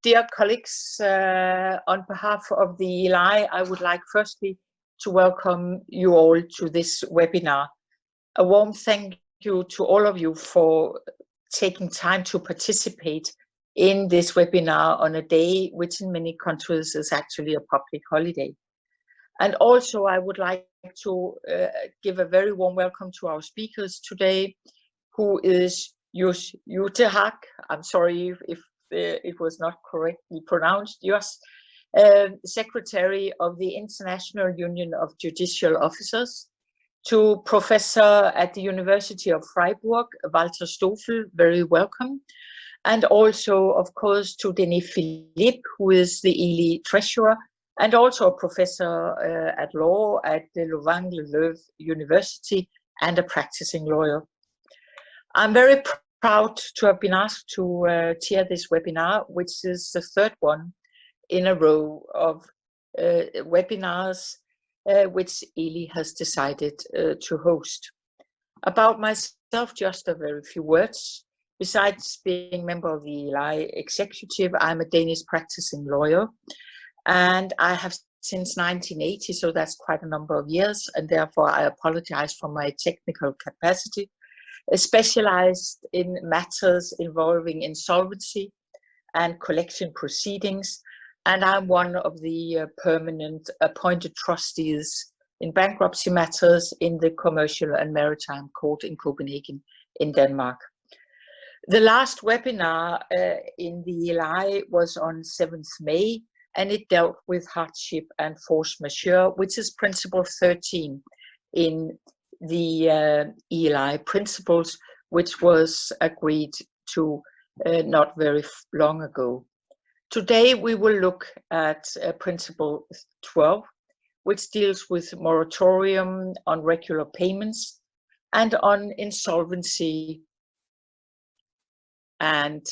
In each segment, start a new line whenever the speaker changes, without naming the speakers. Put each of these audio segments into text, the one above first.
Dear colleagues, on behalf of the ELI, I would like firstly to welcome you all to this webinar. A warm thank you to all of you for taking time to participate in this webinar on a day which in many countries is actually a public holiday. And also I would like to give a very warm welcome to our speakers today, who is Jutta Haag. I'm sorry if it was not correctly pronounced. Jos, Secretary of the International Union of Judicial Officers, to Professor at the University of Freiburg, Walter Stoffel, very welcome. And also, of course, to Denis Philippe, who is the ELI Treasurer, and also a Professor at Law at the Louvain-la-Neuve University and a practicing lawyer. I'm very proud to have been asked to chair this webinar, which is the third one in a row of webinars which ELI has decided to host. About myself, just a very few words. Besides being member of the ELI executive, I'm a Danish practicing lawyer, and I have since 1980, so that's quite a number of years, and therefore I apologize for my technical capacity, specialized in matters involving insolvency and collection proceedings, and I'm one of the permanent appointed trustees in bankruptcy matters in the Commercial and Maritime Court in Copenhagen in Denmark. The last webinar in the ELI was on 7th May, and it dealt with hardship and force majeure, which is principle 13 in the ELI principles, which was agreed to not very long ago. Today we will look at principle 12, which deals with moratorium on regular payments and on insolvency and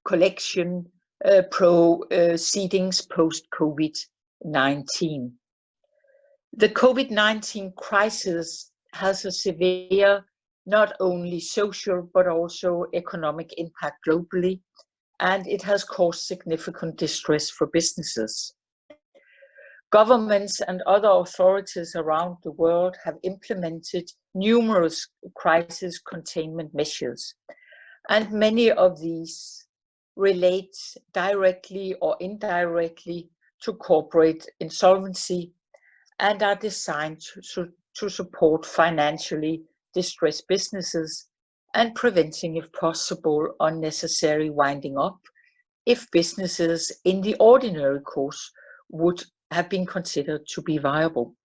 collection proceedings post-COVID-19. The COVID-19 crisis has a severe, not only social, but also economic impact globally, and it has caused significant distress for businesses. Governments and other authorities around the world have implemented numerous crisis containment measures, and many of these relate directly or indirectly to corporate insolvency and are designed to support financially distressed businesses and preventing, if possible, unnecessary winding up if businesses in the ordinary course would have been considered to be viable.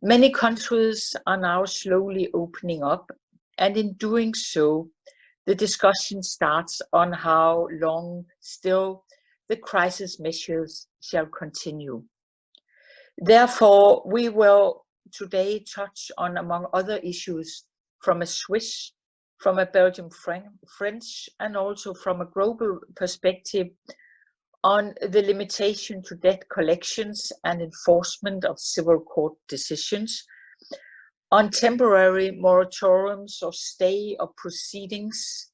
Many countries are now slowly opening up, and in doing so, the discussion starts on how long still the crisis measures shall continue. Therefore, we will today touch on, among other issues, from a Swiss, from a Belgian French, and also from a global perspective, on the limitation to debt collections and enforcement of civil court decisions, on temporary moratoriums or stay of proceedings,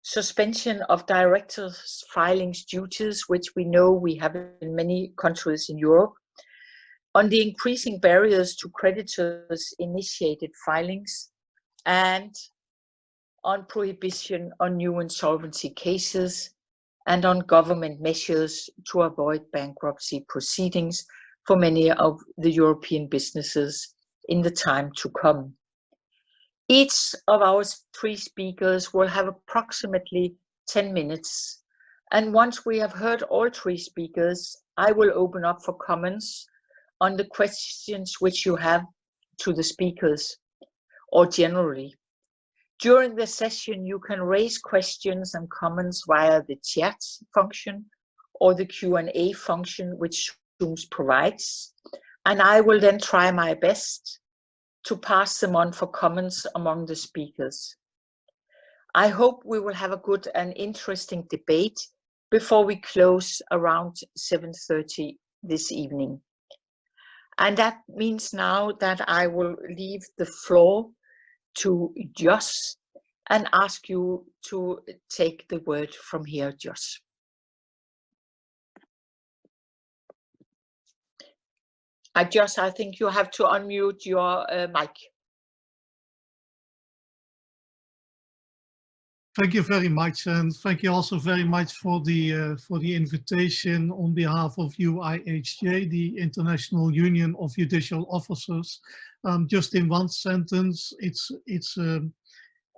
suspension of directors' filings duties, which we know we have in many countries in Europe, on the increasing barriers to creditors' initiated filings, and on prohibition on new insolvency cases, and on government measures to avoid bankruptcy proceedings for many of the European businesses in the time to come. Each of our three speakers will have approximately 10 minutes, and once we have heard all three speakers, I will open up for comments on the questions which you have to the speakers, or generally. During the session, you can raise questions and comments via the chat function or the Q&A function which Zoom provides, and I will then try my best to pass them on for comments among the speakers. I hope we will have a good and interesting debate before we close around 7:30 this evening. And that means now that I will leave the floor to Jos and ask you to take the word from here, Jos. I think you have to unmute your mic.
Thank you very much, and thank you also very much for the invitation on behalf of UIHJ, the International Union of Judicial Officers. Just in one sentence, it's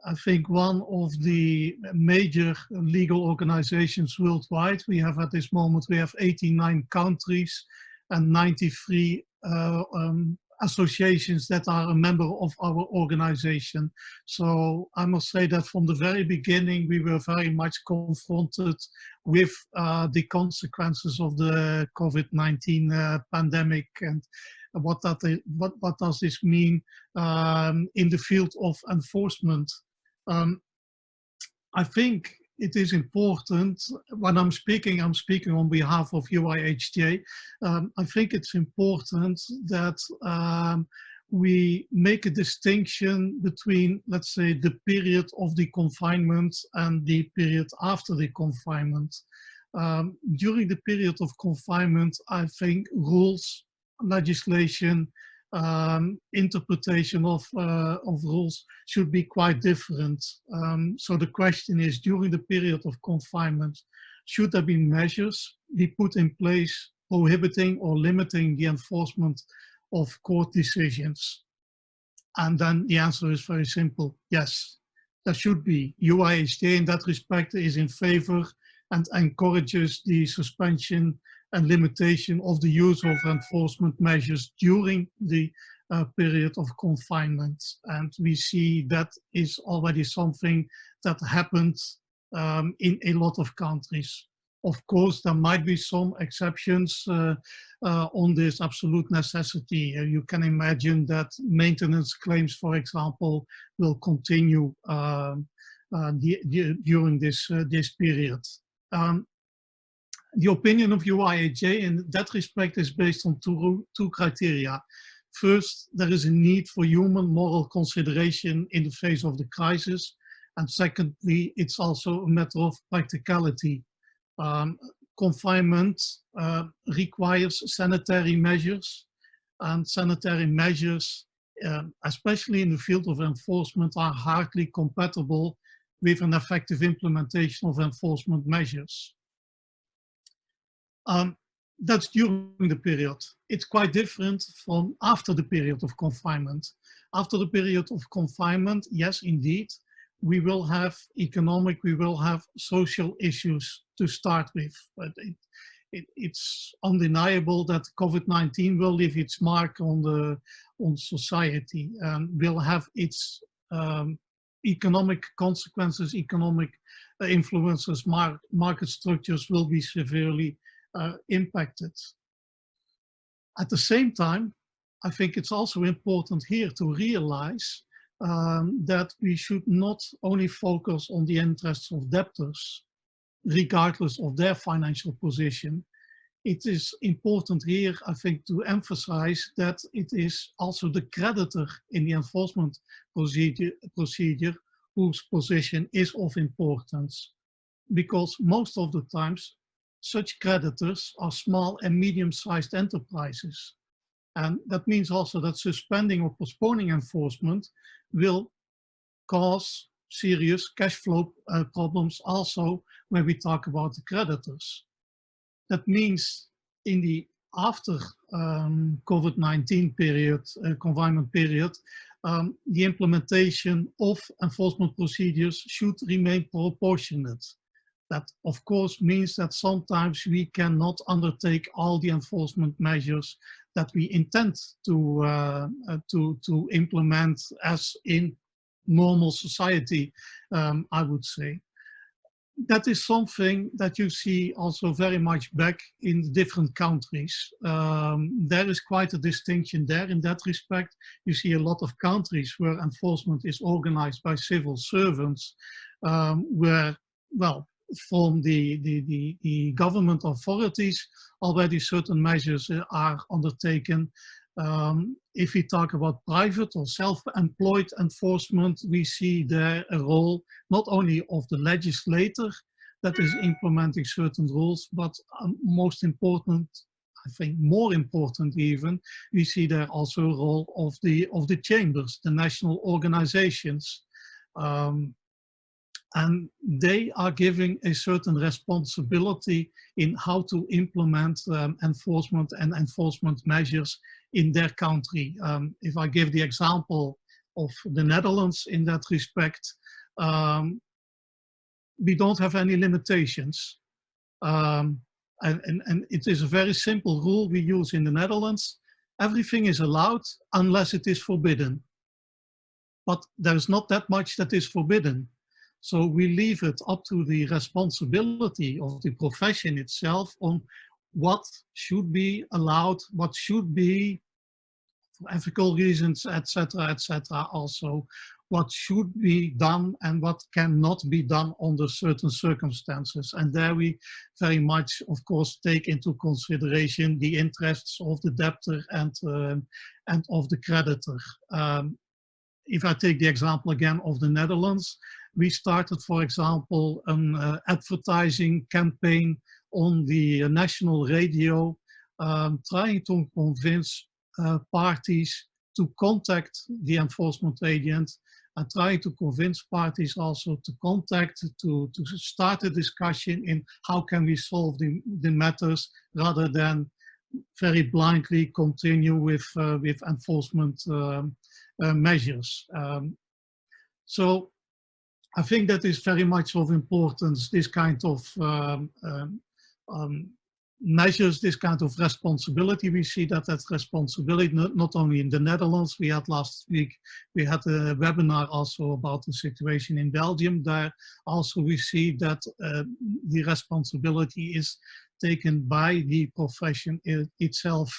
I think one of the major legal organizations worldwide. We have at this moment, we have 89 countries and 93 associations that are a member of our organization. So I must say that from the very beginning, we were very much confronted with the consequences of the COVID-19 pandemic, and what does this mean in the field of enforcement. I think it is important, when I'm speaking on behalf of UIHJ. I think it's important that we make a distinction between, let's say, the period of the confinement and the period after the confinement. During the period of confinement, I think rules, legislation, interpretation of rules should be quite different. So the question is, during the period of confinement, should there be measures be put in place prohibiting or limiting the enforcement of court decisions? And then the answer is very simple: yes, there should be. UIHJ in that respect is in favor and encourages the suspension and limitation of the use of enforcement measures during the period of confinement. And we see that is already something that happened in a lot of countries. Of course, there might be some exceptions on this absolute necessity. You can imagine that maintenance claims, for example, will continue during this period. The opinion of UIHJ in that respect is based on two criteria. First, there is a need for human moral consideration in the face of the crisis. And secondly, it's also a matter of practicality. Confinement requires sanitary measures, and sanitary measures, especially in the field of enforcement, are hardly compatible with an effective implementation of enforcement measures. That's during the period. It's quite different from after the period of confinement. After the period of confinement, yes, indeed, we will have economic, we will have social issues to start with. But it's undeniable that COVID-19 will leave its mark on society and will have its economic consequences, economic influences, market structures will be severely impacted. At the same time, I think it's also important here to realize that we should not only focus on the interests of debtors, regardless of their financial position. It is important here, I think, to emphasize that it is also the creditor in the enforcement procedure whose position is of importance, because most of the times such creditors are small and medium-sized enterprises. And that means also that suspending or postponing enforcement will cause serious cash flow problems also when we talk about the creditors. That means in the after COVID-19 period, confinement period, the implementation of enforcement procedures should remain proportionate. That, of course, means that sometimes we cannot undertake all the enforcement measures that we intend to implement as in normal society, I would say. That is something that you see also very much back in the different countries. There is quite a distinction there in that respect. You see a lot of countries where enforcement is organized by civil servants, where, well, from the government authorities, already certain measures are undertaken. If we talk about private or self-employed enforcement, we see there a role not only of the legislator that is implementing certain rules, but most important, I think more important even, we see there also a role of the chambers, the national organizations. And they are giving a certain responsibility in how to implement enforcement and enforcement measures in their country. If I give the example of the Netherlands in that respect, we don't have any limitations. And it is a very simple rule we use in the Netherlands. Everything is allowed unless it is forbidden. But there's not that much that is forbidden. So we leave it up to the responsibility of the profession itself on what should be allowed, what should be, for ethical reasons, etc., also what should be done and what cannot be done under certain circumstances. And there we very much, of course, take into consideration the interests of the debtor and of the creditor. If I take the example again of the Netherlands, we started, for example, an advertising campaign on the national radio, trying to convince parties to contact the enforcement agent and trying to convince parties also to contact, to start a discussion in how can we solve the matters rather than very blindly continue with enforcement measures. So I think that is very much of importance, this kind of measures, this kind of responsibility. We see that responsibility not only in the Netherlands. We had last week, we had a webinar also about the situation in Belgium. There also we see that the responsibility is taken by the profession itself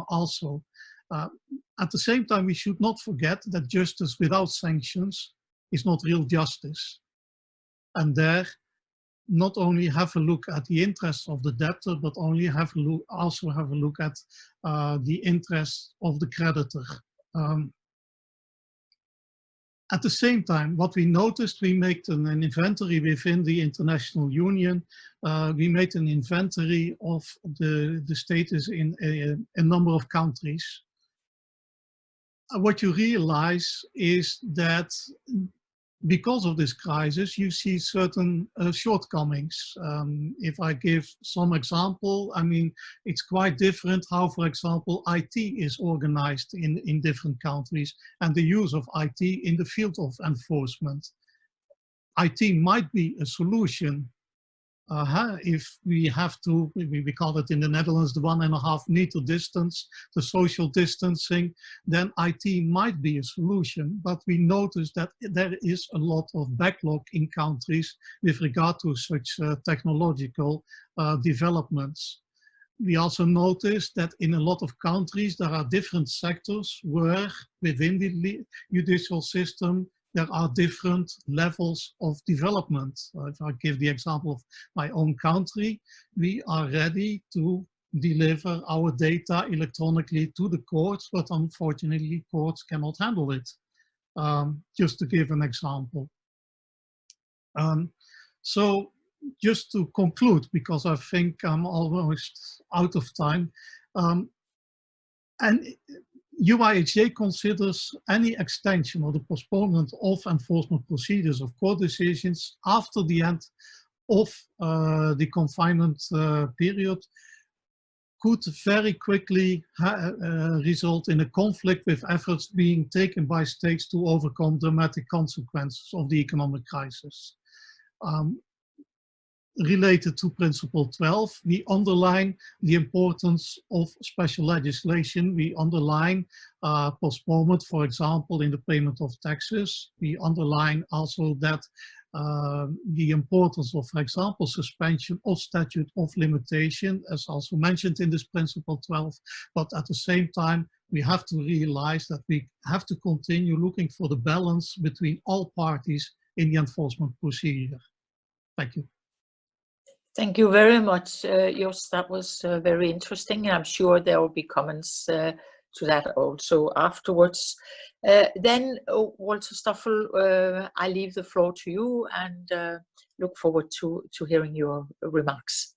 also. At the same time, we should not forget that justice without sanctions is not real justice. And there, not only have a look at the interests of the debtor, but also have a look at the interests of the creditor. At the same time, what we noticed, we made an inventory within the International Union. We made an inventory of the status in a number of countries. What you realize is that because of this crisis, you see certain shortcomings. If I give some example, I mean, it's quite different how, for example, IT is organized in different countries and the use of IT in the field of enforcement. IT might be a solution. If we have to, we call it in the Netherlands the 1.5 meter distance, the social distancing, then IT might be a solution. But we notice that there is a lot of backlog in countries with regard to such technological developments. We also notice that in a lot of countries there are different sectors where within the judicial system there are different levels of development. If I give the example of my own country, we are ready to deliver our data electronically to the courts, but unfortunately courts cannot handle it. Just to give an example. So just to conclude, because I think I'm almost out of time, and UIHJ considers any extension or the postponement of enforcement procedures of court decisions after the end of the confinement period could very quickly result in a conflict with efforts being taken by states to overcome dramatic consequences of the economic crisis. Related to Principle 12, we underline the importance of special legislation. We underline postponement, for example, in the payment of taxes. We underline also that the importance of, for example, suspension of statute of limitation, as also mentioned in this Principle 12. But at the same time, we have to realize that we have to continue looking for the balance between all parties in the enforcement procedure. Thank you.
Thank you very much, Jos. That was very interesting, and I'm sure there will be comments to that also afterwards. Then, Walter Stoffel, I leave the floor to you and look forward to hearing your remarks.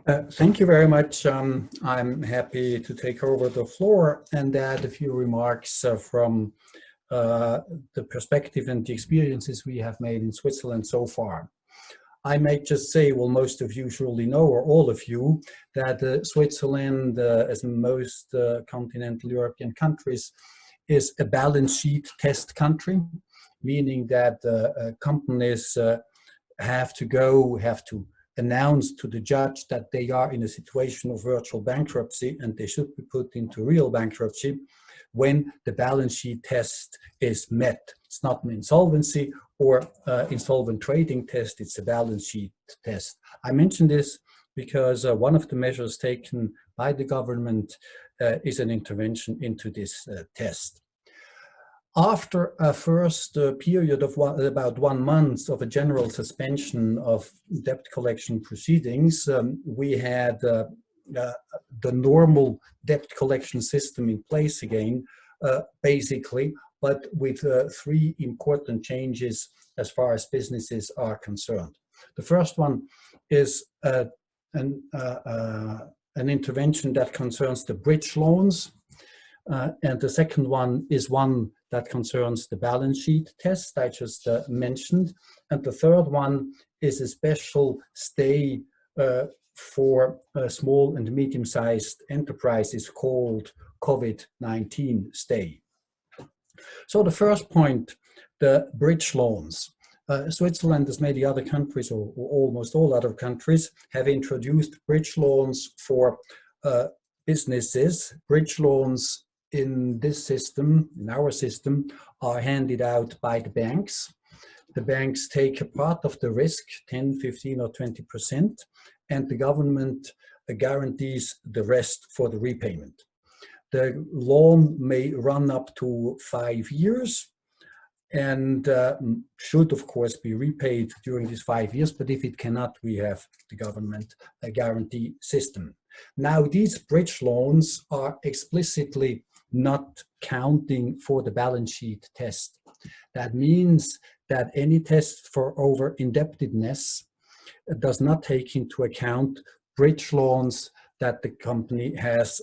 Thank you very much. I'm happy to take over the floor and add a few remarks from the perspective and the experiences we have made in Switzerland so far. I may just say, well, most of you surely know, or all of you, that Switzerland, as in most continental European countries, is a balance sheet test country, meaning that companies have to announce to the judge that they are in a situation of virtual bankruptcy and they should be put into real bankruptcy when the balance sheet test is met. It's not an insolvency or insolvent trading test, it's a balance sheet test. I mention this because one of the measures taken by the government is an intervention into this test. After a first period of about 1 month of a general suspension of debt collection proceedings, we had the normal debt collection system in place again, basically, but with 3 important changes as far as businesses are concerned. The first one is an intervention that concerns the bridge loans, and the second one is one that concerns the balance sheet test I just mentioned. And the third one is a special stay for small and medium-sized enterprises called COVID-19 stay. So the first point, the bridge loans. Switzerland, as many other countries, or almost all other countries, have introduced bridge loans for businesses. Bridge loans in this system, in our system, are handed out by the banks. The banks take a part of the risk, 10, 15 or 20%, and the government guarantees the rest for the repayment. The loan may run up to 5 years and should, of course, be repaid during these 5 years, but if it cannot, we have the government guarantee system. Now, these bridge loans are explicitly not counting for the balance sheet test. That means that any test for over-indebtedness does not take into account bridge loans that the company has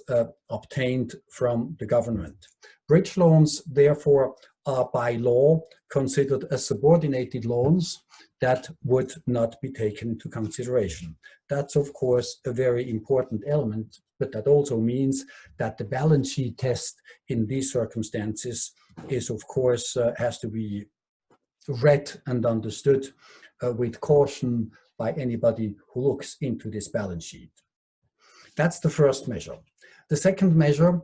obtained from the government. Bridge loans, therefore, are by law considered as subordinated loans that would not be taken into consideration. That's, of course, a very important element, but that also means that the balance sheet test in these circumstances is, of course, has to be read and understood with caution by anybody who looks into this balance sheet. That's the first measure. The second measure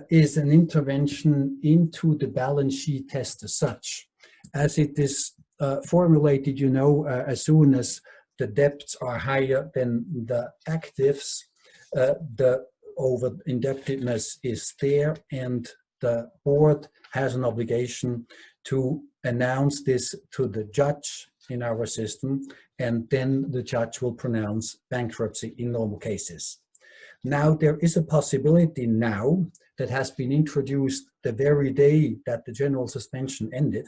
is an intervention into the balance sheet test as such. As it is formulated, you know, as soon as the debts are higher than the actives, the over-indebtedness is there, and the board has an obligation to announce this to the judge in our system, and then the judge will pronounce bankruptcy in normal cases. Now, there is a possibility now that has been introduced the very day that the general suspension ended,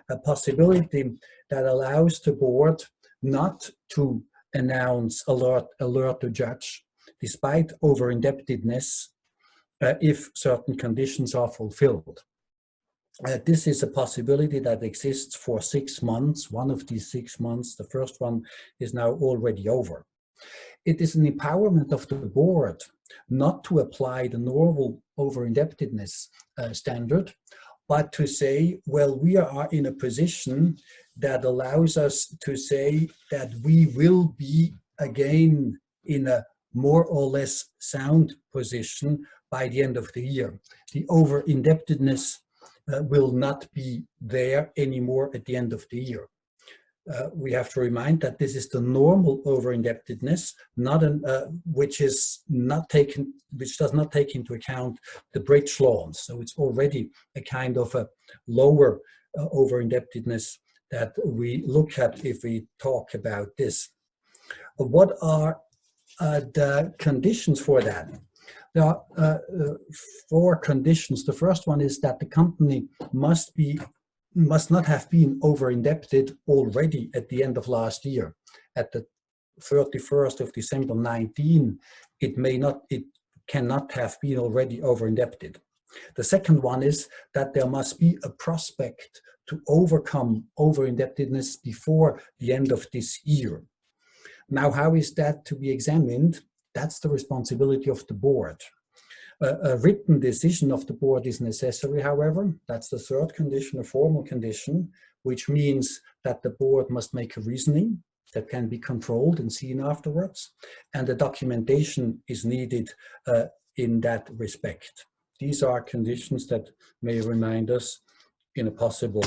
a possibility that allows the board not to announce, alert the judge, despite over-indebtedness, if certain conditions are fulfilled. This is a possibility that exists for 6 months. One of these 6 months, the first one, is now already over. It is an empowerment of the board not to apply the normal over-indebtedness standard, but to say, well, we are in a position that allows us to say that we will be again in a more or less sound position by the end of the year. The over-indebtedness will not be there anymore at the end of the year. We have to remind that this is the normal over-indebtedness, not which does not take into account the bridge loans. So it's already a kind of a lower over-indebtedness that we look at if we talk about this. What are the conditions for that? There are 4 conditions. The first one is that the company must not have been over-indebted already at the end of last year, at the 31st of December 19, it cannot have been already over-indebted. The second one is that there must be a prospect to overcome over-indebtedness before the end of this year. Now, how is that to be examined? That's the responsibility of the board. A written decision of the board is necessary, however. That's the third condition, a formal condition, which means that the board must make a reasoning that can be controlled and seen afterwards, and the documentation is needed in that respect. These are conditions that may remind us in a possible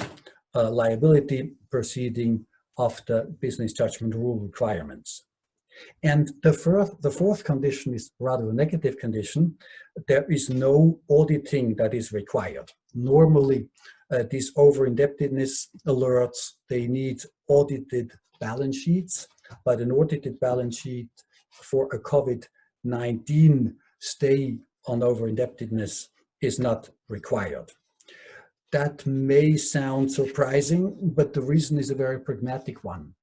liability proceeding of the business judgment rule requirements. And the fourth condition is rather a negative condition. There is no auditing that is required. Normally, these over-indebtedness alerts, they need audited balance sheets, but an audited balance sheet for a COVID-19 stay on over-indebtedness is not required. That may sound surprising, but the reason is a very pragmatic one.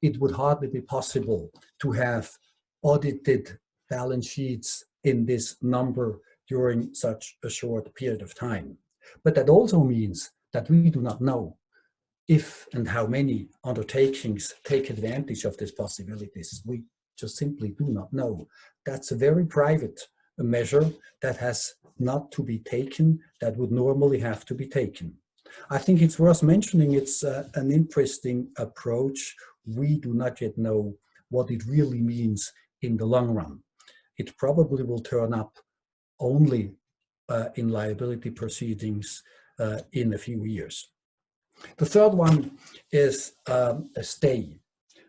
It would hardly be possible to have audited balance sheets in this number during such a short period of time. But that also means that we do not know if and how many undertakings take advantage of these possibilities. We just simply do not know. That's a very private measure that has not to be taken, that would normally have to be taken. I think it's worth mentioning it's an interesting approach. We do not yet know what it really means in the long run. It probably will turn up only in liability proceedings in a few years. The third one is a stay.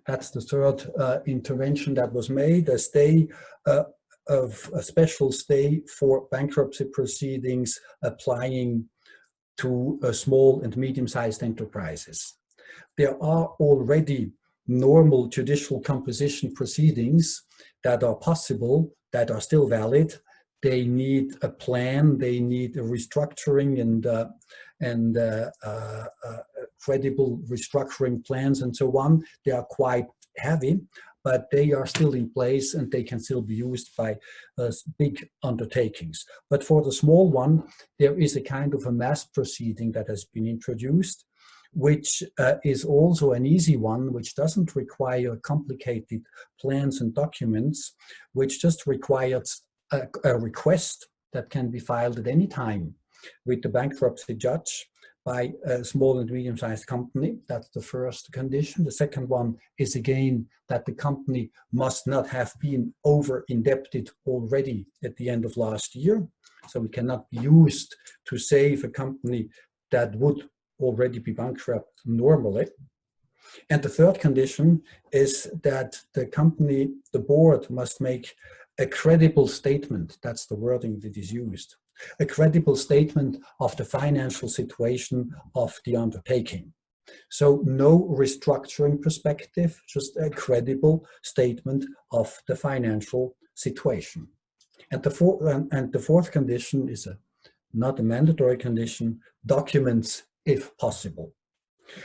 That's the third intervention that was made, a stay of a special stay for bankruptcy proceedings applying to small and medium-sized enterprises. There are already normal judicial composition proceedings that are possible, that are still valid. They need a plan, they need a restructuring and credible restructuring plans and so on. They are quite heavy, but they are still in place and they can still be used by big undertakings. But for the small one, there is a kind of a mass proceeding that has been introduced, which is also an easy one, which doesn't require complicated plans and documents, which just requires a request that can be filed at any time with the bankruptcy judge by a small and medium-sized company. That's the first condition. The second one is again that the company must not have been over-indebted already at the end of last year. So it cannot be used to save a company that would already be bankrupt normally. And the third condition is that the company, the board, must make a credible statement. That's the wording that is used. A credible statement of the financial situation of the undertaking. So no restructuring perspective, just a credible statement of the financial situation. And the fourth condition is not a mandatory condition, documents if possible.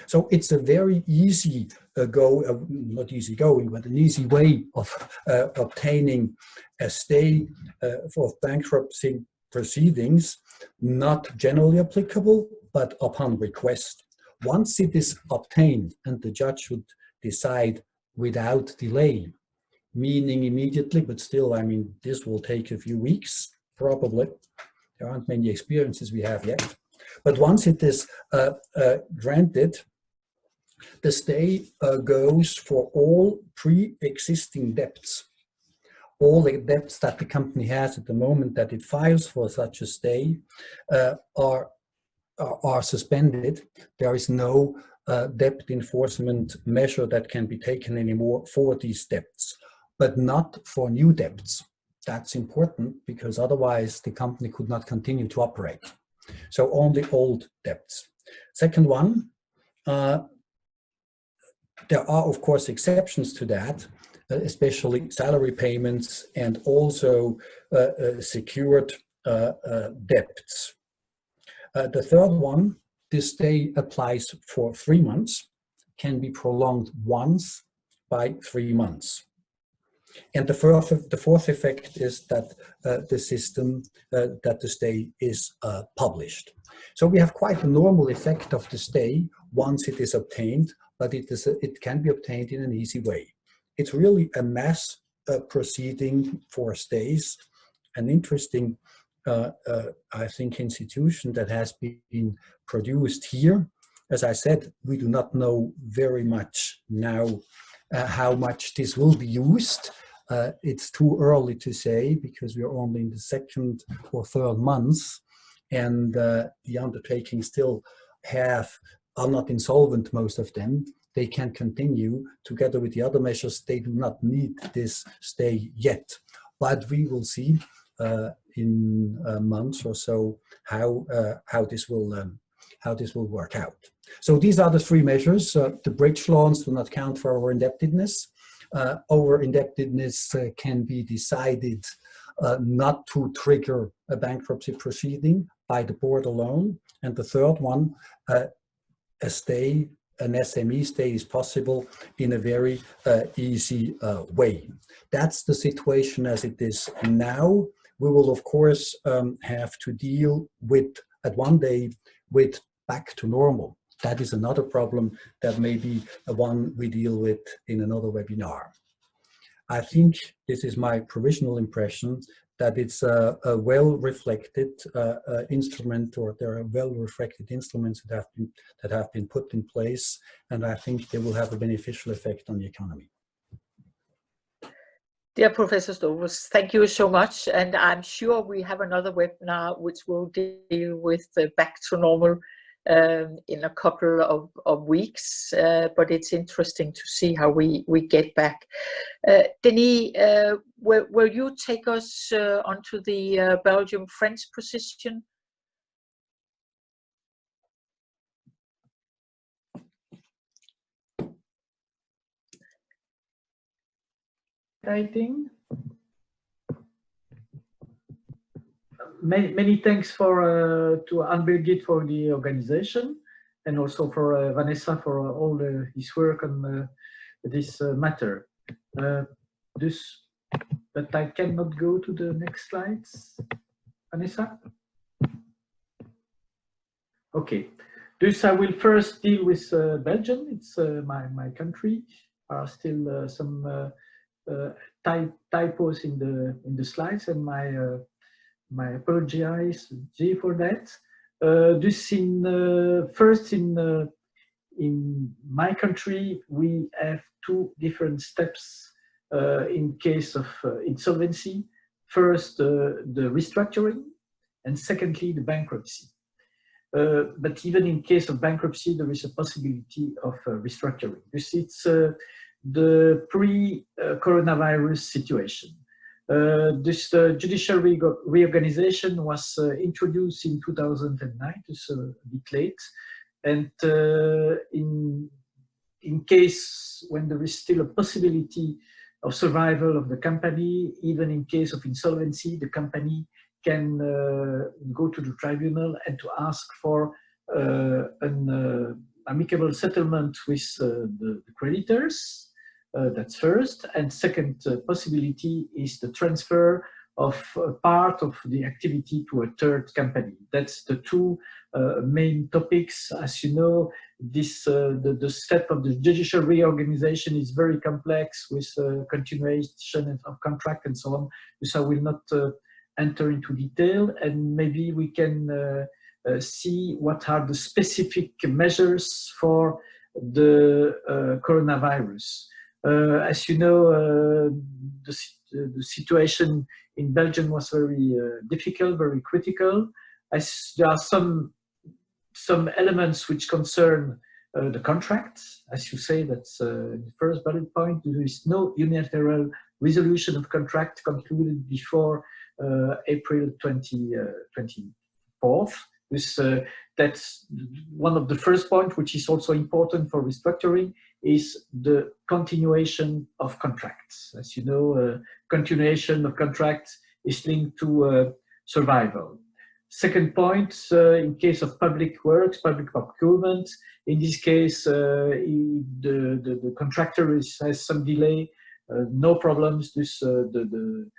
So it's a very easy not easy going, but an easy way of obtaining a stay for bankruptcy proceedings, not generally applicable, but upon request. Once it is obtained and the judge should decide without delay, meaning immediately, but still, I mean, this will take a few weeks, probably. There aren't many experiences we have yet. But once it is granted, the stay goes for all pre-existing debts. All the debts that the company has at the moment that it files for such a stay are suspended. There is no debt enforcement measure that can be taken anymore for these debts, but not for new debts. That's important because otherwise the company could not continue to operate. So only old debts. Second one, there are of course exceptions to that, especially salary payments and also secured debts. The third one, this stay applies for 3 months, can be prolonged once by 3 months. And the fourth effect is that the system, that the stay is published. So we have quite a normal effect of the stay once it is obtained, but it can be obtained in an easy way. It's really a mass proceeding for stays, an interesting, I think, institution that has been produced here. As I said, we do not know very much now how much this will be used. It's too early to say because we are only in the second or third months, and the undertakings still are not insolvent, most of them. They can continue together with the other measures. They do not need this stay yet, but we will see in months or so how this will work out. So these are the three measures. The bridge loans do not count for our indebtedness. Over-indebtedness can be decided not to trigger a bankruptcy proceeding by the board alone. And the third one, an SME stay is possible in a very easy way. That's the situation as it is now. We will, of course, have to deal with, at one day, with back to normal. That is another problem that may be one we deal with in another webinar. I think this is my provisional impression that it's a well-reflected instrument, or there are well-reflected instruments that have been put in place, and I think they will have a beneficial effect on the economy.
Dear Professor Stovers, thank you so much, and I'm sure we have another webinar which will deal with back to normal in a couple of weeks, but it's interesting to see how we get back. Denis, will you take us onto the Belgium-French position?
Writing. Many thanks to Anne-Birgit for the organization, and also for Vanessa for all his work on this matter. But I cannot go to the next slides. Vanessa? Okay. Thus I will first deal with Belgium. It's my country. There are still some typos in the slides, and my apologies for that. First in my country, we have two different steps in case of insolvency. First, the restructuring, and secondly, the bankruptcy. But even in case of bankruptcy, there is a possibility of restructuring. It's the pre-coronavirus situation. This judicial reorganization was introduced in 2009, it's a bit late, and in case when there is still a possibility of survival of the company, even in case of insolvency, the company can go to the tribunal and to ask for an amicable settlement with the creditors. That's first. And second possibility is the transfer of part of the activity to a third company. That's the two main topics. As you know, this the step of the judicial reorganization is very complex, with continuation of contract and so on. So I will not enter into detail, and maybe we can see what are the specific measures for the coronavirus. As you know, the situation in Belgium was very difficult, very critical. As there are some elements which concern the contract. As you say, that's the first bullet point. There is no unilateral resolution of contract concluded before April 24th. That's one of the first points, which is also important for restructuring, is the continuation of contracts. As you know, continuation of contracts is linked to survival. Second point, in case of public works, public procurement, in this case, the contractor has some delay no problems. The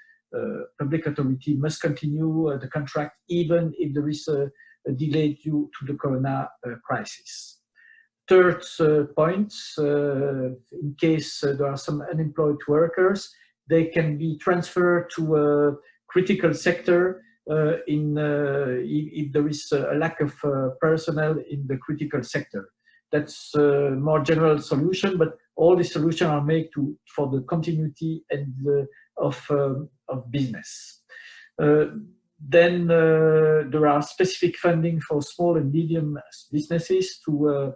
public authority must continue the contract even if there is a delay due to the corona crisis. Third point, in case there are some unemployed workers, they can be transferred to a critical sector if there is a lack of personnel in the critical sector. That's a more general solution, but all the solutions are made for the continuity and of business. Then there are specific funding for small and medium businesses to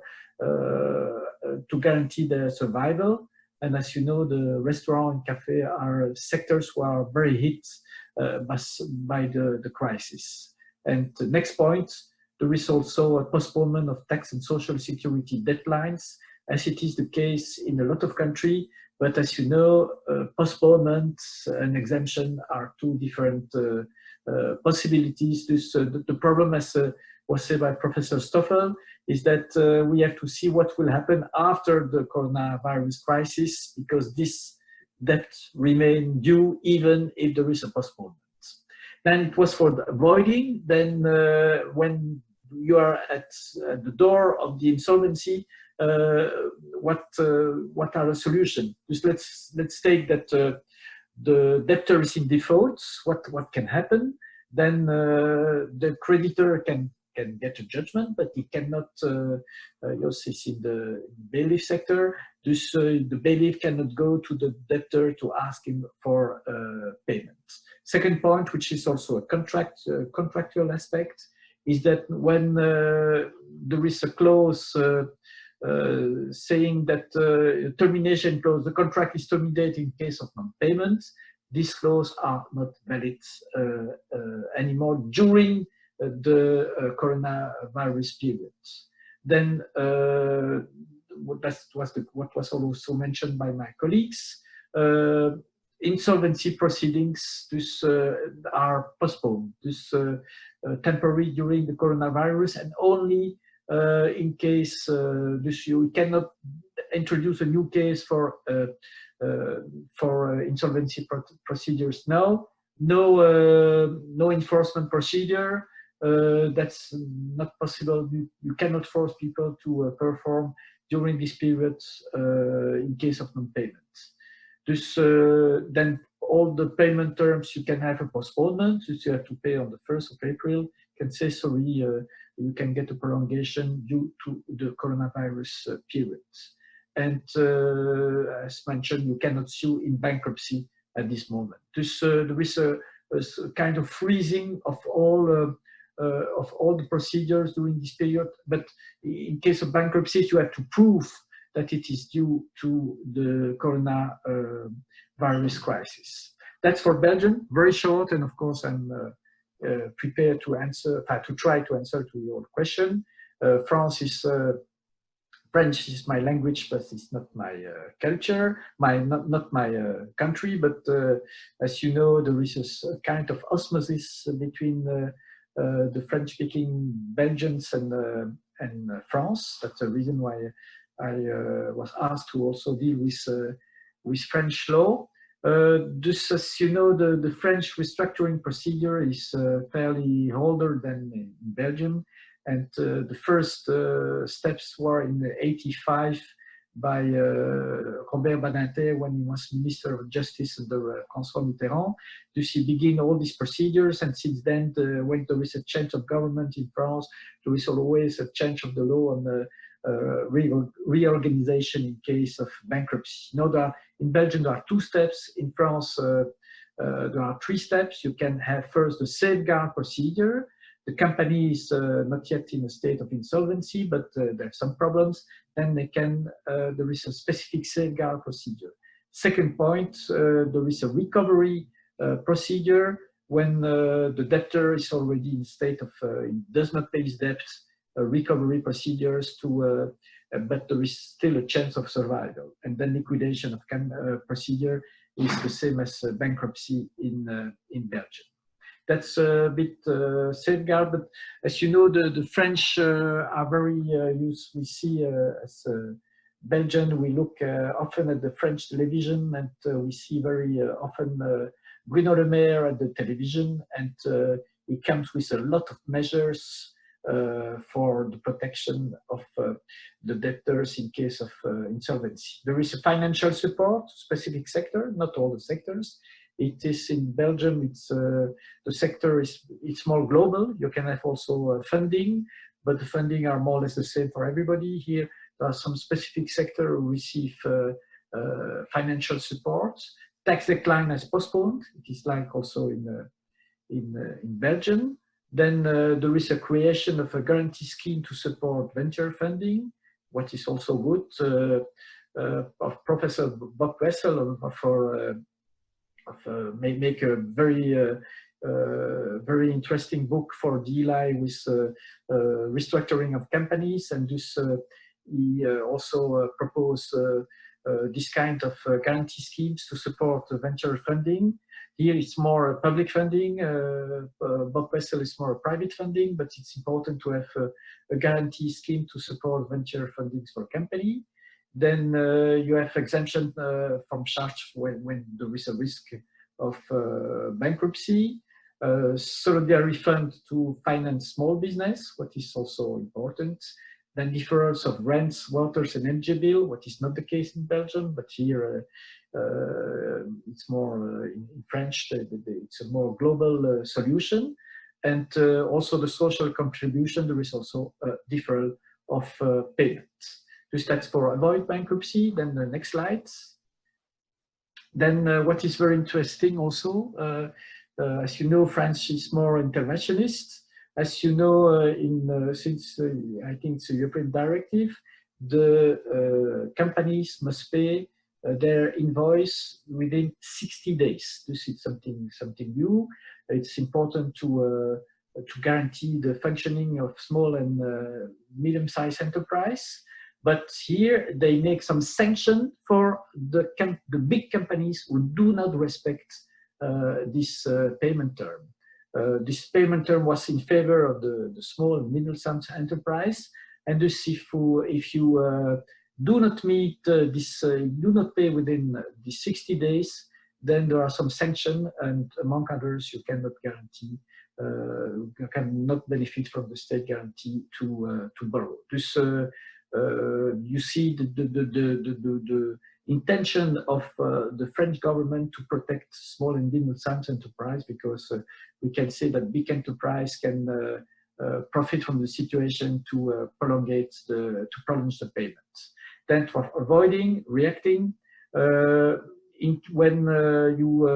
guarantee their survival. And as you know, the restaurant and cafe are sectors who are very hit by the crisis. And the next point, there is also a postponement of tax and social security deadlines, as it is the case in a lot of countries. But as you know, postponement and exemption are two different possibilities. The problem, as was said by Professor Stoffel, is that we have to see what will happen after the coronavirus crisis, because this debt remains due even if there is a postponement. Then it was for the avoiding. Then when you are at the door of the insolvency, what are the solutions? Let's take that the debtor is in default. What can happen? Then the creditor can get a judgment, but he cannot. It's in the bailiff sector. Thus, the bailiff cannot go to the debtor to ask him for payment. Second point, which is also a contractual aspect, is that when there is a clause saying that termination clause, the contract is terminated in case of non-payment, these clauses are not valid anymore during the coronavirus period. Then what was also mentioned by my colleagues, insolvency proceedings are postponed, temporary during the coronavirus, and only in case you cannot introduce a new case for insolvency procedures now. No enforcement procedure. That's not possible. You cannot force people to perform during this period in case of non-payment. Then all the payment terms, you can have a postponement. You have to pay on the 1st of April. You can say, sorry, you can get a prolongation due to the coronavirus period. And as mentioned, you cannot sue in bankruptcy at this moment. There is a kind of freezing of all the procedures during this period. But in case of bankruptcy, you have to prove that it is due to the coronavirus crisis. That's for Belgium, very short, and of course I'm prepared to answer, to try to answer to your question. French is my language, but it's not my culture, not my country. But as you know, there is a kind of osmosis between the French-speaking Belgians and France. That's the reason why I was asked to also deal with French law. As you know, the French restructuring procedure is fairly older than in Belgium. And the first steps were in '85 by Robert Badinter when he was Minister of Justice under François Mitterrand. Thus he began all these procedures, and since then, when there is a change of government in France, there is always a change of the law on the reorganization in case of bankruptcy. Now, in Belgium, there are 2 steps. In France, there are 3 steps. You can have first the safeguard procedure. The company is not yet in a state of insolvency, but there are some problems. Then there is a specific safeguard procedure. Second point, there is a recovery procedure when the debtor is already in state of does not pay his debt. Recovery procedures but there is still a chance of survival. And then liquidation of procedure is the same as bankruptcy in Belgium. That's a bit safeguard, but as you know, the French are very we see as Belgium, we look often at the French television, and we see very often Bruno Le Maire at the television, and it comes with a lot of measures for the protection of the debtors in case of insolvency. There is a financial support, specific sector, not all the sectors. It is in Belgium, it's the sector it's more global. You can have also funding, but the funding are more or less the same for everybody. Here, there are some specific sector who receive financial support. Tax decline is postponed. It is like also in Belgium. Then there is a creation of a guarantee scheme to support venture funding, what is also good. Of Professor Bob Wessel make a very interesting book for the ELI with restructuring of companies, and this he also proposed this kind of guarantee schemes to support venture funding. Here it's more public funding, Bob Wessel is more private funding, but it's important to have a guarantee scheme to support venture fundings for company. Then you have exemption from charge when there is a risk of bankruptcy. Solidarity fund to finance small business, what is also important. Then deferrals of rents, waters, and energy bill, what is not the case in Belgium, but here it's more in French, it's a more global solution. And also the social contribution, there is also a deferral of payment. This that's for avoid bankruptcy. Then the next slide. Then what is very interesting also, as you know, France is more interventionist. As you know, since I think it's a European directive, the companies must pay their invoice within 60 days. This is something new. It's important to guarantee the functioning of small and medium-sized enterprise. But here they make some sanction for the big companies who do not respect this payment term. This payment term was in favor of the small and middle-sized enterprise, and thus if you do not meet this, do not pay within the 60 days, then there are some sanctions, and among others, you cannot guarantee, you cannot benefit from the state guarantee to borrow. This you see the intention of the French government to protect small and medium-sized enterprise, because we can say that big enterprise can profit from the situation to prolong the payments. Then for avoiding, reacting, when you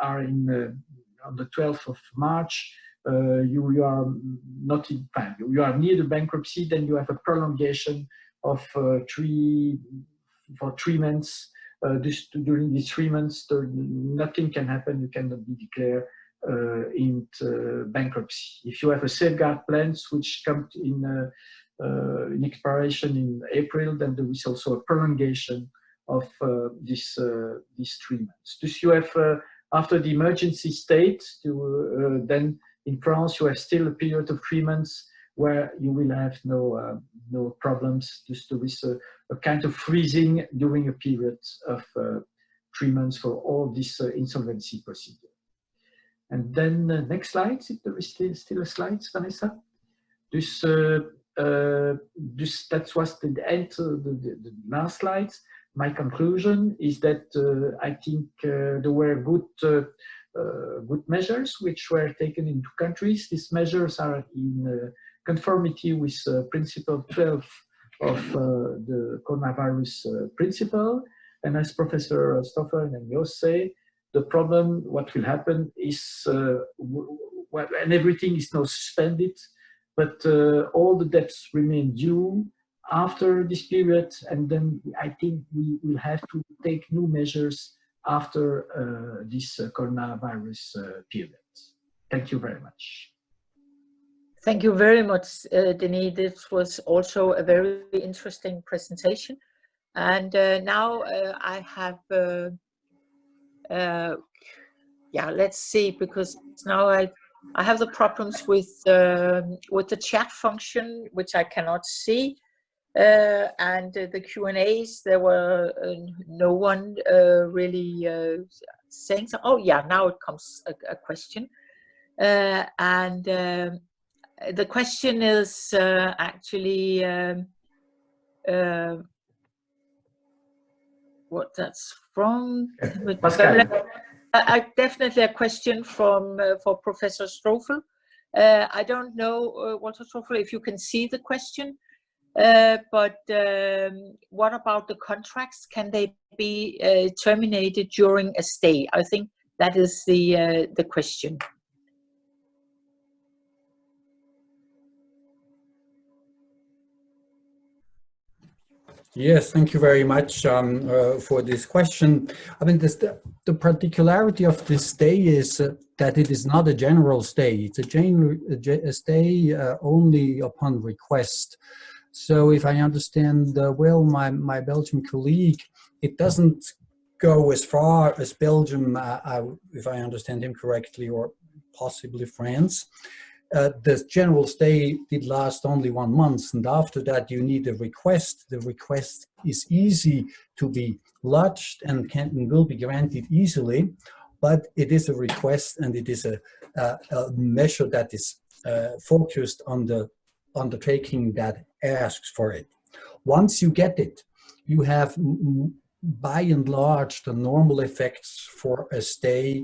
are on the 12th of March, you are not in time. You are near the bankruptcy, then you have a prolongation of 3 months. During these 3 months, nothing can happen. You cannot be declared into bankruptcy. If you have a safeguard plans which come in expiration in April, then there is also a prolongation of these 3 months. Thus you have after the emergency state, then in France you have still a period of 3 months where you will have no problems. Just there is a kind of freezing during a period of 3 months for all this insolvency procedure. And then next slide, if there is still a slide, Vanessa. This that was the end, the last slide. My conclusion is that I think there were good measures which were taken into countries. These measures are in conformity with Principle 12 of the coronavirus principle. And as Professor Stoffel and Jos say, the problem, what will happen is, and everything is now suspended, but all the debts remain due after this period, and then I think we will have to take new measures after this coronavirus period. Thank you very much.
Thank you very much, Denis. This was also a very interesting presentation. And now I have, yeah, let's see, because now I have the problems with the chat function, which I cannot see. And the Q&As, there were no one really saying so. Oh yeah, now it comes a question. The question is actually what that's from.
Pascal.
Definitely a question from for Professor Stoffel. I don't know, Walter Stoffel, if you can see the question, but what about the contracts? Can they be terminated during a stay? I think that is the question.
Yes, thank you very much for this question. I mean, the particularity of this stay is that it is not a general stay. It's a stay only upon request. So if I understand well my Belgian colleague, it doesn't go as far as Belgium, if I understand him correctly, or possibly France. The general stay did last only 1 month, and after that you need a request. The request is easy to be lodged and will be granted easily, but it is a request, and it is a measure that is focused on the undertaking that asks for it. Once you get it, you have by and large the normal effects for a stay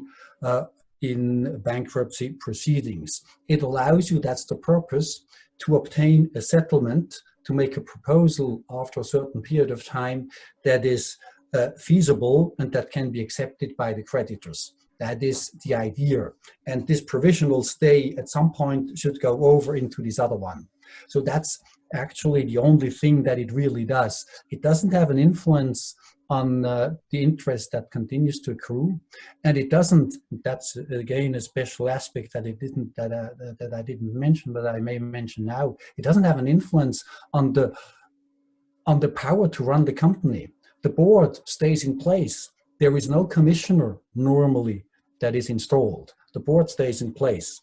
in bankruptcy proceedings. It allows you, that's the purpose, to obtain a settlement, to make a proposal after a certain period of time that is feasible and that can be accepted by the creditors. That is the idea. And this provisional stay at some point should go over into this other one. So that's actually the only thing that it really does. It doesn't have an influence on the interest that continues to accrue, and it doesn't. That's again a special aspect that that I didn't mention, but I may mention now. It doesn't have an influence on the power to run the company. The board stays in place. There is no commissioner normally that is installed. The board stays in place.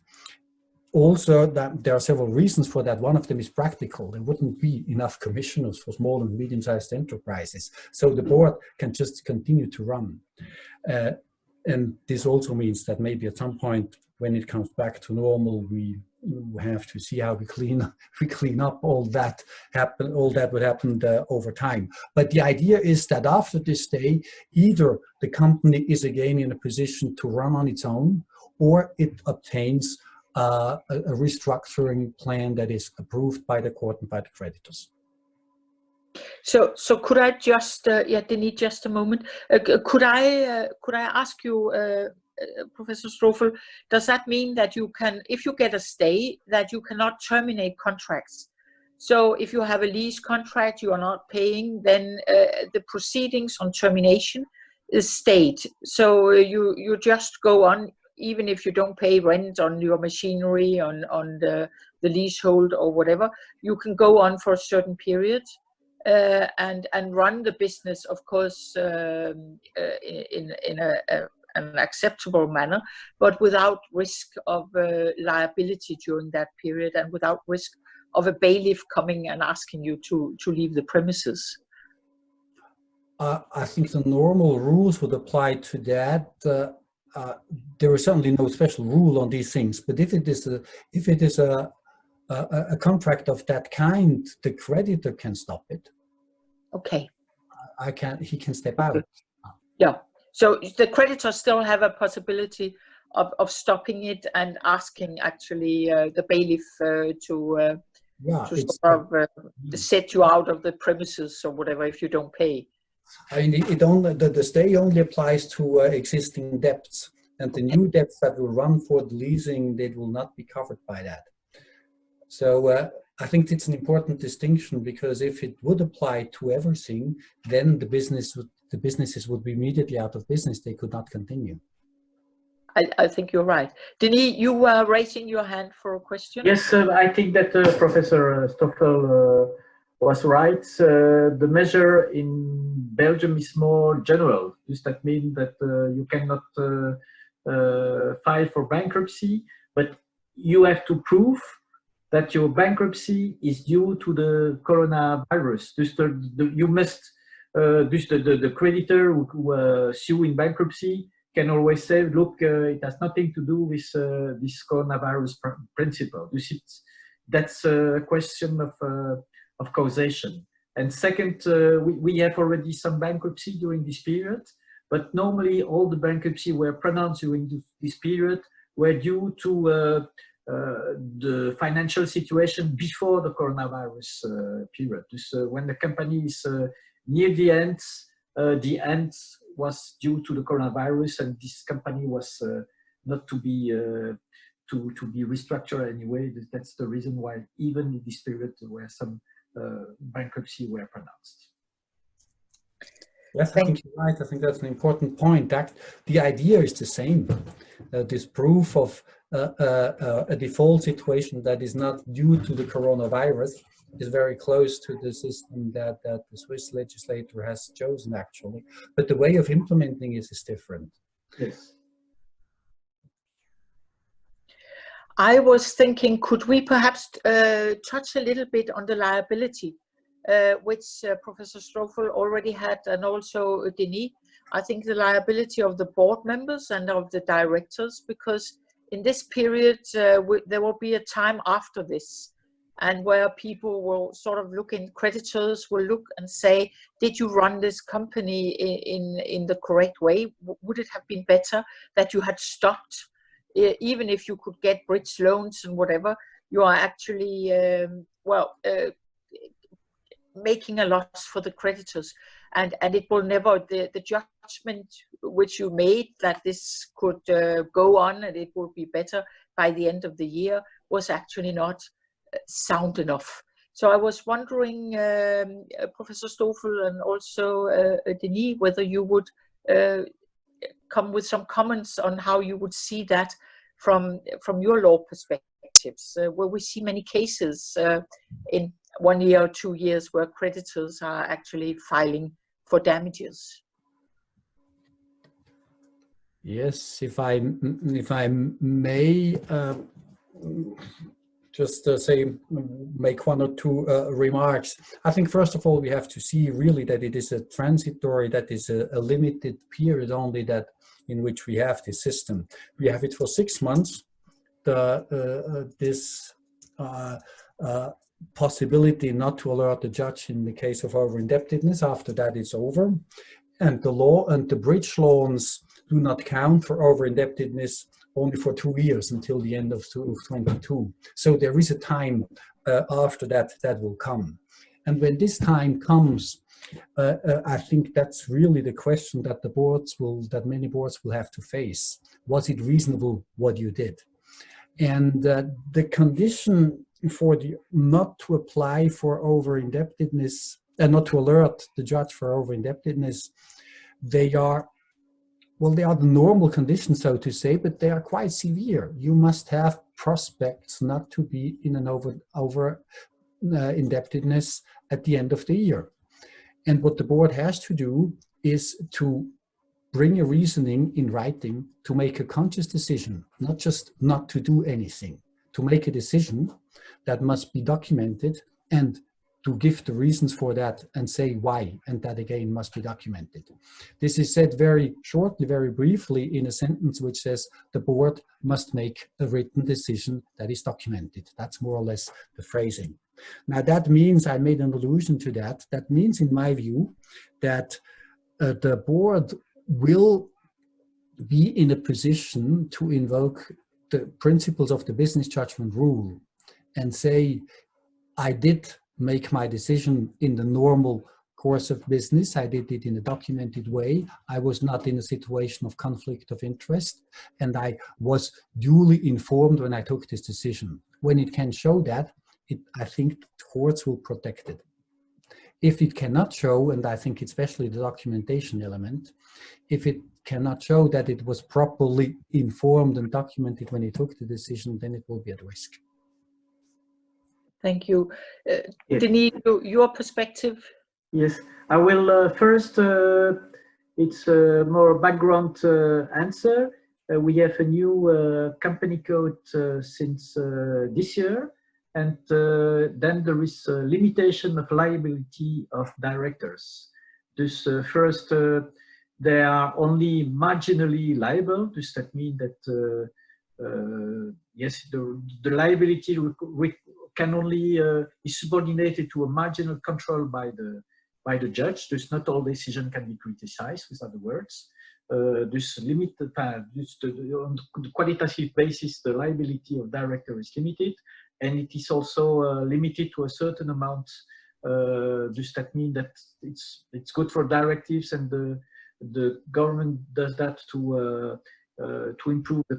Also, that there are several reasons for that. One of them is practical. There wouldn't be enough commissioners for small and medium-sized enterprises. So the board can just continue to run. And this also means that maybe at some point when it comes back to normal, we have to see how we clean up all that would happen over time. But the idea is that after this stay, either the company is again in a position to run on its own, or it obtains a restructuring plan that is approved by the court and by the creditors.
So could I just, Denis, just a moment. Could I ask you, Professor Stoffel, does that mean that you can, if you get a stay, that you cannot terminate contracts? So if you have a lease contract you are not paying, then the proceedings on termination is stayed. So you just go on, even if you don't pay rent on your machinery, on the leasehold or whatever, you can go on for a certain period and run the business, of course, in an acceptable manner, but without risk of liability during that period, and without risk of a bailiff coming and asking you to leave the premises.
I think the normal rules would apply to that. There is certainly no special rule on these things, but if it is a contract of that kind, the creditor can stop it.
Okay.
He can step out.
Yeah. So the creditors still have a possibility of stopping it and asking actually the bailiff to sort of set you out of the premises or whatever if you don't pay.
I mean, the stay only applies to existing debts, and the new debts that will run for the leasing, they will not be covered by that. So I think it's an important distinction, because if it would apply to everything, then the businesses would be immediately out of business. They could not continue.
I think you're right. Denis, you were raising your hand for a question.
Yes, I think that Professor Stoffel was right. The measure in Belgium is more general. Does that mean that you cannot file for bankruptcy, but you have to prove that your bankruptcy is due to the coronavirus. Dus you must, dus the creditor who sue in bankruptcy can always say, look, it has nothing to do with this coronavirus principle. Dus that's a question of causation. And second, we have already some bankruptcy during this period, but normally all the bankruptcy were pronounced during this period were due to the financial situation before the coronavirus period. So when the company is near the end was due to the coronavirus, and this company was not to be restructured anyway. That's the reason why even in this period where some bankruptcy were pronounced.
Yes, I think you're right. I think that's an important point. That the idea is the same. This proof of a default situation that is not due to the coronavirus is very close to the system that the Swiss legislator has chosen, actually. But the way of implementing it is different.
Yes.
I was thinking, could we perhaps touch a little bit on the liability, which Professor Stoffel already had, and also Denis. I think the liability of the board members and of the directors, because in this period, there will be a time after this, and where people will sort of look in, creditors will look and say, did you run this company in the correct way? Would it have been better that you had stopped? Even if you could get bridge loans and whatever, you are actually, making a loss for the creditors. And it will never, the judgment which you made that this could go on and it will be better by the end of the year was actually not sound enough. So I was wondering, Professor Stoffel and also Denis, whether you would come with some comments on how you would see that from your law perspectives. Will we see many cases in 1 year or 2 years where creditors are actually filing for damages?
Yes, if I may just make one or two remarks. I think first of all we have to see really that it is a transitory, that is a limited period only that in which we have this system. We have it for 6 months. This possibility not to alert the judge in the case of over-indebtedness. After that, it's over. And the law and the bridge loans do not count for over-indebtedness only for 2 years until the end of 2022. So there is a time after that will come. And when this time comes, I think that's really the question that that many boards will have to face. Was it reasonable what you did? And the condition for not to apply for over-indebtedness and not to alert the judge for over-indebtedness, they are the normal conditions, so to say, but they are quite severe. You must have prospects not to be in an over-indebtedness at the end of the year. And what the board has to do is to bring a reasoning in writing to make a conscious decision, not just not to do anything, to make a decision that must be documented and to give the reasons for that and say why, and that again must be documented. This is said very shortly, very briefly in a sentence which says the board must make a written decision that is documented. That's more or less the phrasing. Now that means, I made an allusion to that, that means in my view that the board will be in a position to invoke the principles of the business judgment rule and say, I did make my decision in the normal course of business. I did it in a documented way. I was not in a situation of conflict of interest, and I was duly informed when I took this decision. When it can show that, I think courts will protect it. If it cannot show, and I think especially the documentation element, if it cannot show that it was properly informed and documented when it took the decision, then it will be at risk.
Thank you.
Yes.
Denis, your perspective?
Yes, I will first, it's a more background answer. We have a new company code since this year, And then there is a limitation of liability of directors. Dus first, they are only marginally liable. Dus that means that yes, the liability can only be subordinated to a marginal control by the judge. Dus not all decision can be criticized, with other words. Dus limited, on the qualitative basis, the liability of director is limited, and it is also limited to a certain amount. Dus that means that it's good for directives, and the government does that to improve the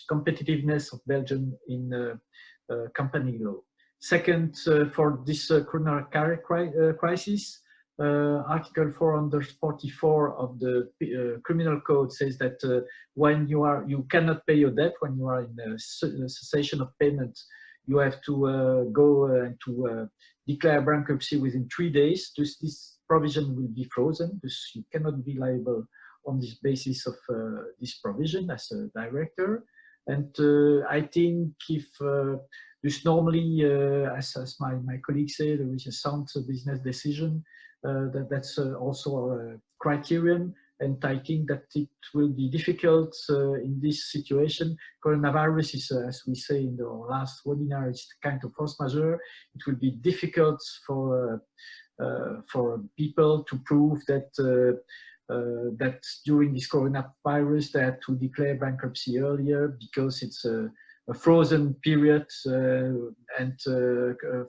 competitiveness of Belgium in company law. Second, for this corona crisis, Article 444 of the Criminal Code says that when you cannot pay your debt, when you are in a cessation of payment, you have to go to declare bankruptcy within 3 days. This provision will be frozen, because you cannot be liable on this basis of this provision as a director. And I think if dus normally, as my colleagues say, there is a sound business decision. That's also a criterion, and I think that it will be difficult in this situation. Coronavirus is, as we say in the last webinar, it's kind of force majeure. It will be difficult for people to prove that that during this coronavirus they had to declare bankruptcy earlier, because it's a frozen period and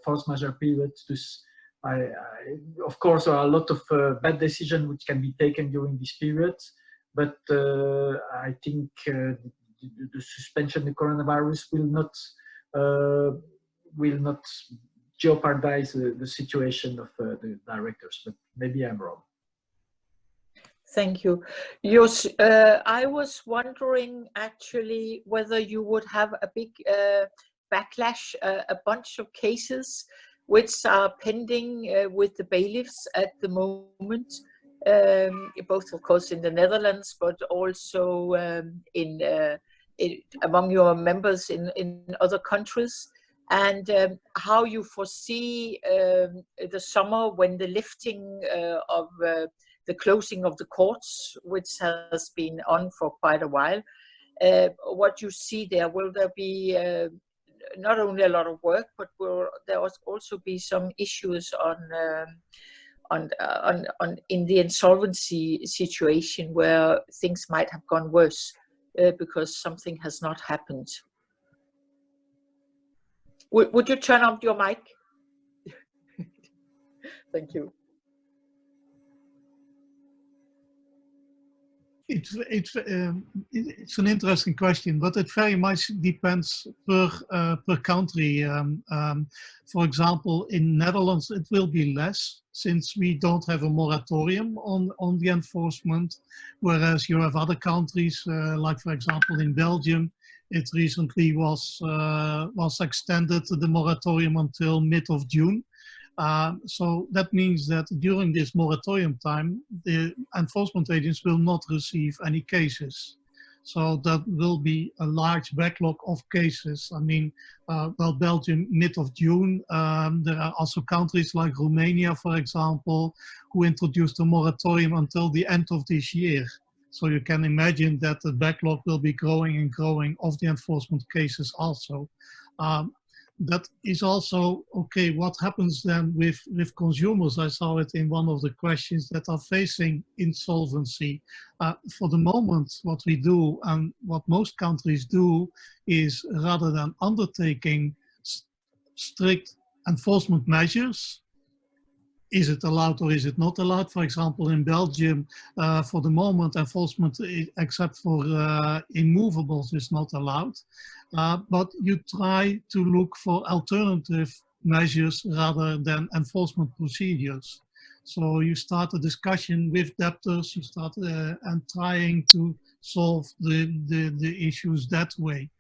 force majeure period. Of course, there are a lot of bad decisions which can be taken during this period, but I think the suspension of the coronavirus will not jeopardize the situation of the directors, but maybe I'm wrong.
Thank you. Jos, I was wondering actually whether you would have a big backlash, a bunch of cases which are pending with the bailiffs at the moment, both of course in the Netherlands, but also among your members in other countries, and how you foresee the summer, when the lifting of the closing of the courts, which has been on for quite a while, what you see there. Will there be not only a lot of work, but will there also be some issues in the insolvency situation where things might have gone worse because something has not happened? Would you turn on your mic? Thank you.
It's an interesting question, but it very much depends per country. For example, in Netherlands, it will be less, since we don't have a moratorium on the enforcement, whereas you have other countries, like for example in Belgium, it recently was extended, the moratorium, until mid of June. So that means that during this moratorium time, the enforcement agents will not receive any cases. So that will be a large backlog of cases. I mean, well, Belgium, mid of June. There are also countries like Romania, for example, who introduced a moratorium until the end of this year. So you can imagine that the backlog will be growing and growing of the enforcement cases also. That is also, okay, what happens then with consumers? I saw it in one of the questions that are facing insolvency. For the moment, what we do and what most countries do is, rather than undertaking strict enforcement measures, is it allowed or is it not allowed? For example, in Belgium, for the moment, enforcement, except for immovables, is not allowed. But you try to look for alternative measures rather than enforcement procedures. So you start a discussion with debtors, you start and trying to solve the issues that way.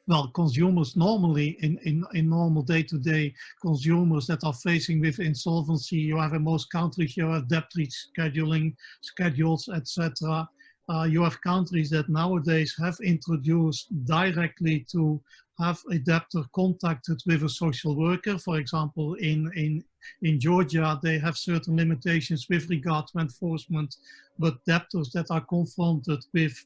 Well, consumers normally, in normal day-to-day, consumers that are facing with insolvency, you have in most countries, you have debt rescheduling schedules, etc. You have countries that nowadays have introduced directly to have a debtor contacted with a social worker. For example, in Georgia, they have certain limitations with regard to enforcement, but debtors that are confronted with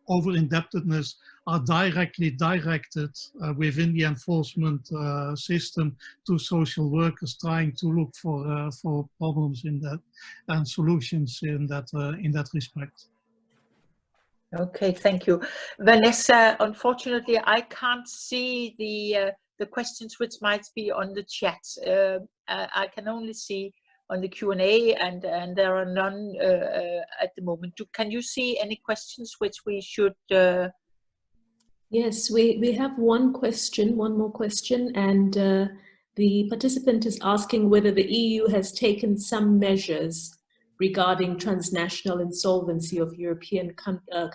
over-indebtedness are directly directed within the enforcement system to social workers trying to look for problems in that and solutions in that respect.
Okay, thank you. Vanessa, unfortunately, I can't see the questions which might be on the chat. I can only see on the Q&A, and there are none at the moment. Can you see any questions which we should?
Yes, we have one more question, and the participant is asking whether the EU has taken some measures regarding transnational insolvency of European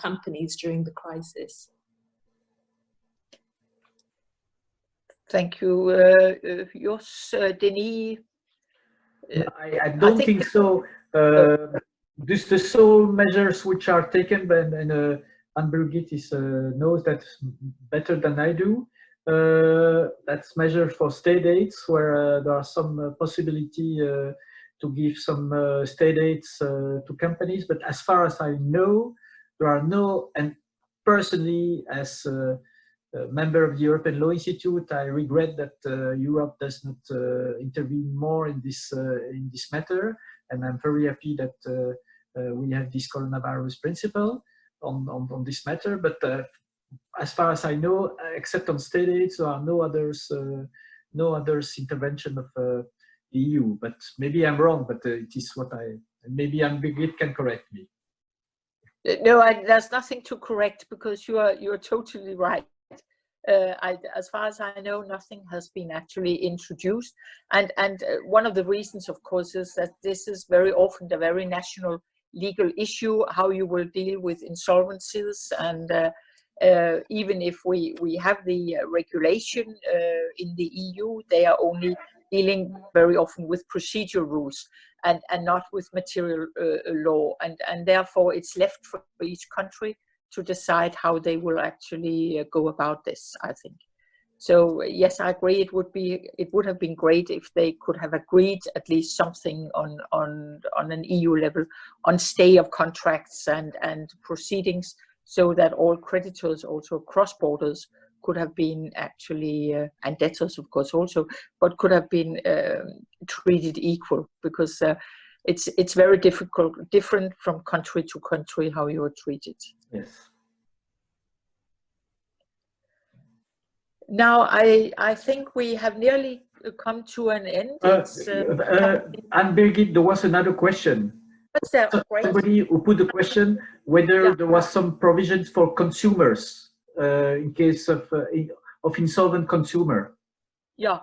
companies during the crisis.
Thank you. Yours, Denis?
I don't think so. The sole measures which are taken, and Anne-Birgit knows that better than I do. That's measures for state aids, where there are some possibility to give some state aids to companies. But as far as I know, there are no, and personally, as a member of the European Law Institute, I regret that Europe does not intervene more in this matter. And I'm very happy that we have this coronavirus principle on this matter. But as far as I know, except on state aids, there are no others intervention of the EU. But maybe I'm wrong, but it is what maybe Anne-Birgit can correct me.
No, there's nothing to correct, because you're totally right. As far as I know, nothing has been actually introduced, and one of the reasons, of course, is that this is very often a very national legal issue, how you will deal with insolvencies, and even if we have the regulation in the EU, they are only dealing very often with procedure rules and not with material law, and therefore it's left for each country to decide how they will actually go about this, I think. So yes, I agree. It would have been great if they could have agreed at least something on an EU level on stay of contracts and proceedings, so that all creditors also across borders could have been actually, and debtors of course also, but could have been treated equal, because it's very different from country to country how you are treated.
Yes.
Now I think we have nearly come to an end.
Anne-Birgit, there was another question.
What's that?
Somebody who put the question whether there was some provisions for consumers in case of insolvent consumer.
Yeah,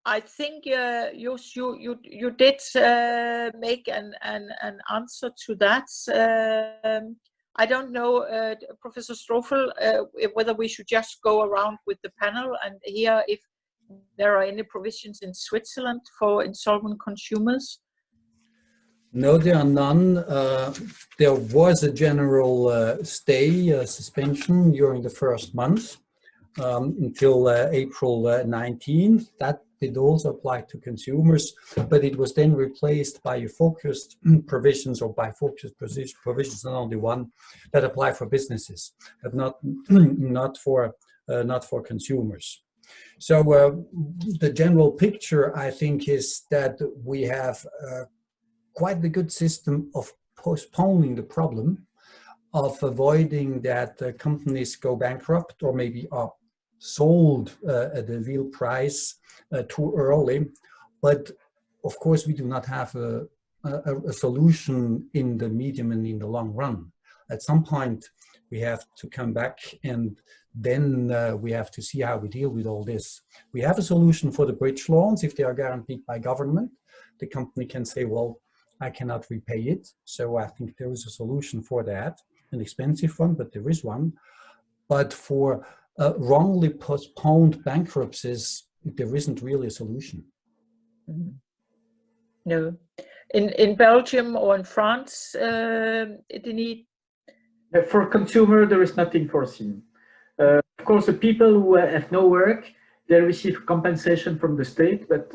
I think you did make an answer to that. I don't know, Professor Stoffel, whether we should just go around with the panel and hear if there are any provisions in Switzerland for insolvent consumers.
No, there are none. There was a general suspension during the first month until April 19th. That did also apply to consumers, but it was then replaced by focused provisions, or by focused provisions, and only one that apply for businesses, but not for consumers. So the general picture, I think, is that we have quite a good system of postponing the problem, of avoiding that companies go bankrupt or maybe are sold at the real price too early. But of course, we do not have a solution in the medium and in the long run. At some point, we have to come back, and then we have to see how we deal with all this. We have a solution for the bridge loans. If they are guaranteed by government, the company can say, well, I cannot repay it. So I think there is a solution for that, an expensive one, but there is one. But for wrongly postponed bankruptcies, there isn't really a solution.
Mm-hmm. No. In Belgium or in France, Denis?
For consumer, there is nothing foreseen. Of course, the people who have no work, they receive compensation from the state, but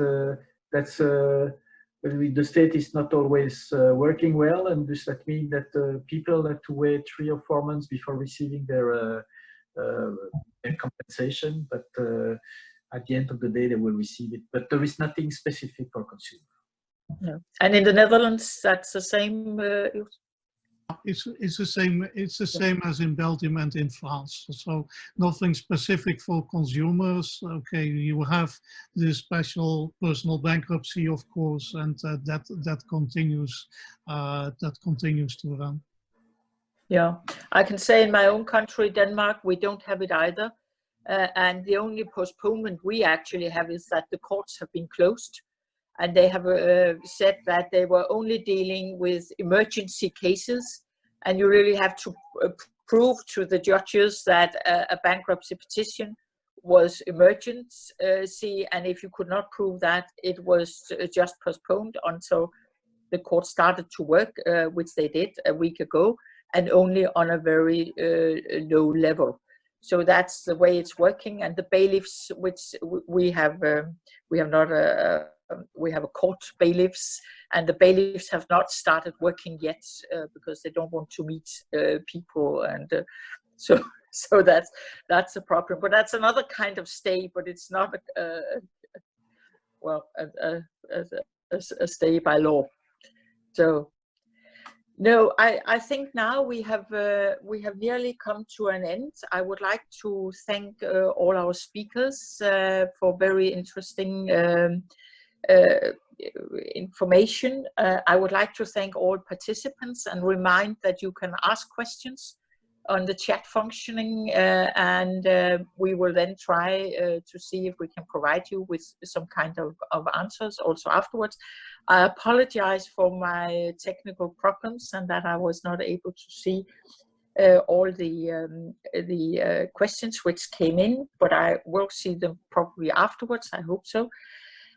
that's the state is not always working well, and does that mean that people have to wait 3 or 4 months before receiving their compensation? But at the end of the day, they will receive it. But there is nothing specific for consumers.
No. And in the Netherlands, that's the same.
It's the same. It's the same as in Belgium and in France. So nothing specific for consumers. Okay, you have the special personal bankruptcy, of course, and that continues. That continues to run.
Yeah, I can say in my own country, Denmark, we don't have it either. And the only postponement we actually have is that the courts have been closed. And they have said that they were only dealing with emergency cases. And you really have to prove to the judges that a bankruptcy petition was emergency. And if you could not prove that, it was just postponed until the court started to work, which they did a week ago, and only on a very low level. So that's the way it's working. And the bailiffs, which we have not we have a court bailiffs, and the bailiffs have not started working yet because they don't want to meet people, and so that's a problem. But that's another kind of stay, but it's not a stay by law. So no, I think now we have nearly come to an end. I would like to thank all our speakers for very interesting information. I would like to thank all participants and remind that you can ask questions on the chat functioning, and we will then try to see if we can provide you with some kind of answers also afterwards. I apologize for my technical problems and that I was not able to see all the questions which came in, but I will see them probably afterwards. I hope so.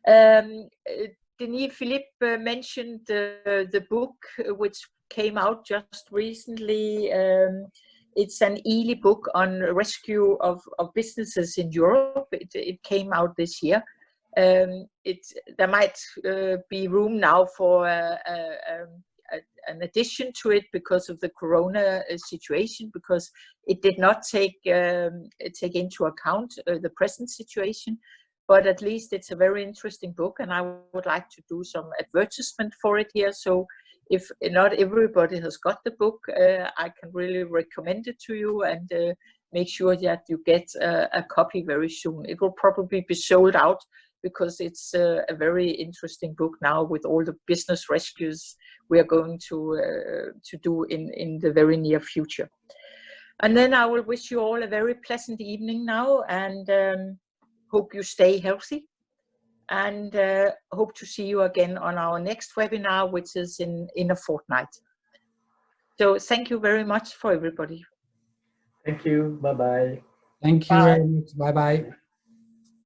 Denis Philippe mentioned the book which came out just recently. It's an ELI book on rescue of businesses in Europe. It came out this year. There might be room now for an addition to it because of the corona situation, because it did not take into account the present situation. But at least it's a very interesting book, and I would like to do some advertisement for it here. So if not everybody has got the book, I can really recommend it to you, and make sure that you get a copy very soon. It will probably be sold out because it's a very interesting book now with all the business rescues we are going to do in the very near future. And then I will wish you all a very pleasant evening now, and hope you stay healthy, and hope to see you again on our next webinar, which is in a fortnight. So thank you very much for everybody.
Thank you. Bye-bye.
Thank you very much. Bye-bye.